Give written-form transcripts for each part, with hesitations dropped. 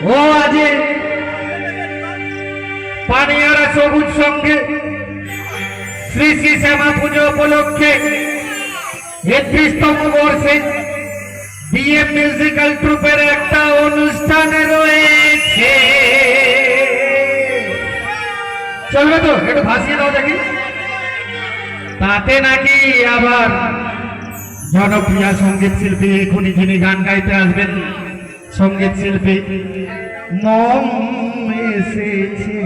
ও আজি পানিয়ারা সবুজ সঙ্গে শ্রী শ্রী শ্যামা পুজো উপলক্ষে ৩১তম বর্ষে ডিএম মিউজিক্যাল ট্রুপের একটা অনুষ্ঠান রয়েছে। চলবে তো? একটু ভাসিয়ে দাও দেখি। তাতে নাকি আবার জনপ্রিয় সঙ্গীত শিল্পী এখনই যিনি গান গাইতে আসবেন, সঙ্গীত শিল্পী মম এসেছে।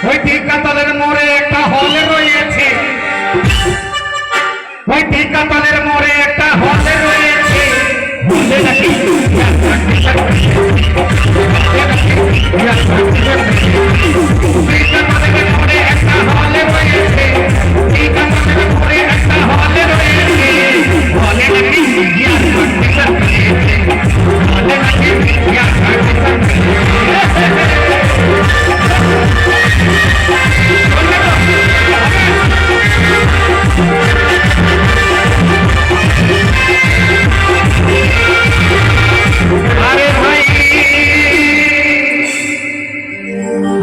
ওই টিকাতলের মোড়ে একটা হলে রয়েছে, ওই টিকাতলের মোড়ে একটা হলে রয়েছে। হলে নাকি টিকাতলের মোড়ে একটা হলে রয়েছে, টিকাতলের মোড়ে একটা হলে রয়েছে। হলে নাকি হলে নাকি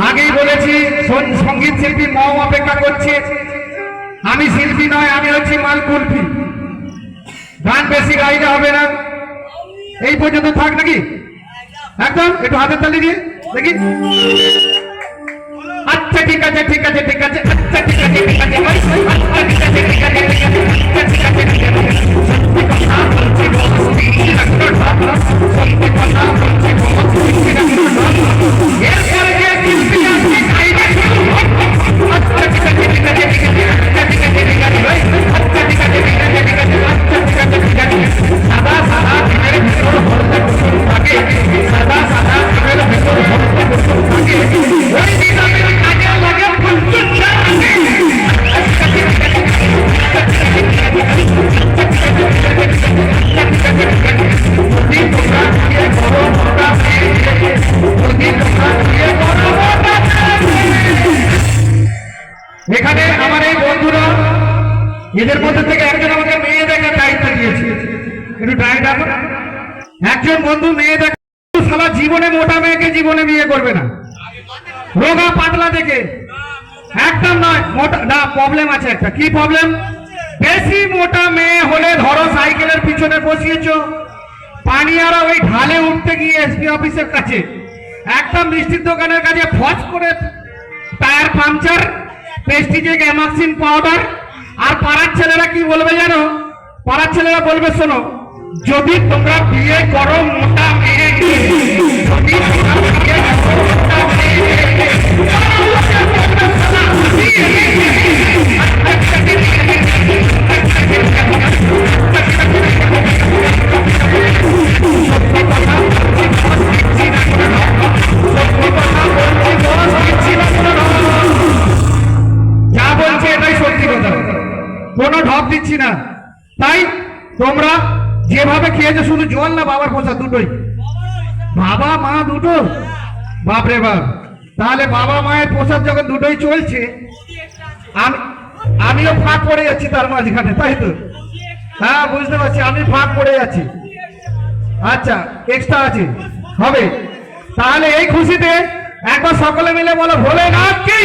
আগেই বলেছি সঙ্গীত শিল্পী মম অপেক্ষা করছে। আমি শিল্পী নয়, আমি হচ্ছি মাল কুলফি। গান বেশি গাইতে হবে না, এই পর্যন্ত থাক নাকি? একদম একটু হাতের তালি দিয়ে দেখি। আচ্ছা ঠিক আছে ঠিক আছে ঠিক আছে, আচ্ছা ঠিক আছে ঠিক আছে, আচ্ছা ঠিক আছে ঠিক আছে ঠিক আছে, আচ্ছা ঠিক আছে ঠিক আছে। সত্যি কথা বলছি বলছি সত্যি কথা বলছি বলছি। এরপরে যে শিল্পী আসবে গাইবে আচ্ছা ঠিক আছে ঠিক আছে ঠিক আছে, আচ্ছা ঠিক আছে ঠিক আছে, আচ্ছা ঠিক আছে ঠিক আছে ঠিক আছে, আচ্ছা ঠিক আছে ঠিক আছে। সাদা সাদা দিনের ভিতর হলদে কুসুম থাকে, সাদা সাদা দিনের ভিতর হলদে কুসুম থাকে। ওই দিন আমি কাজে লাগে ফুলচুর থাকে। আচ্ছা ঠিক আছে ঠিক আছে, আচ্ছা ঠিক আছে ঠিক আছে, আচ্ছা ঠিক আছে ঠিক আছে, আচ্ছা ঠিক আছে ঠিক আছে। যদি তোমরা দিয়ে বড় মোটা মেয়ে, যদি তোমরা দিয়ে বড় মোটা এখানে আমার এই বন্ধুরা এদের মধ্যে থেকে একজন আমাকে মেয়ে দেখার দায়িত্ব দিয়েছে। একটু ডাইট আসো। একজন বন্ধু মেয়ে দেখা, সারা জীবনে মোটা মেয়েকে জীবনে বিয়ে করবে না, রোগা পাতলা দেখে একদম নয়। মোটা না, প্রবলেম আছে একটা। কি প্রবলেম? বেশি মোটা মেয়ে হলে ধরো সাইকেলের পিছনে বসিয়েছো, পানিয়ারা ওই ঢালে উঠতে গিয়ে এসপি অফিসের কাছে একদম মিষ্টির দোকানের কাছে ফস করে টায়ার পাংচার, প্রেস্টিজে গ্যামাক্সিন পাউডার। আর পাড়ার ছেলেরা কি বলবে জানো? পাড়ার ছেলেরা বলবে শোনো, যদি তোমরা বিয়ে করো মোটা মেয়েকে, যদি তোমরা বিয়ে করো মোটা মেয়েকে, যা বলছে এটাই সত্যি কথা, কোনো ঢপ দিচ্ছি না। তাই তোমরা যেভাবে খেয়েছো, শুধু জল না বাবার প্রসাদ দুটোই, বাবা মা দুটো, বাপরে বাপ। তাহলে বাবা মায়ের প্রসাদ যখন দুটোই চলছে, আমিও ফাঁক পড়ে যাচ্ছি তার মাঝখানে, তাই তো? হ্যাঁ বুঝতে পারছি, আমি ফাঁক পড়ে যাচ্ছি। আচ্ছা এক্সট্রা আছে, হবে। তাহলে এই খুশিতে একবার সকলে মিলে বলো ভোলেনাথ কি,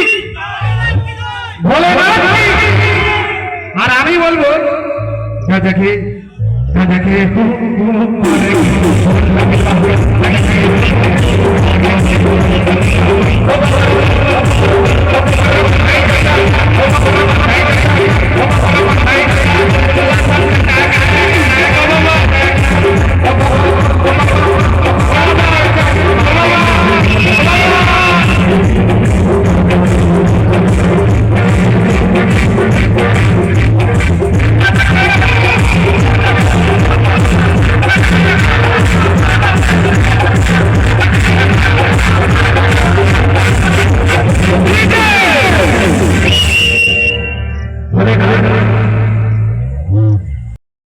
ভোলেনাথ কি। আর আমি বলবো দেখে দেখে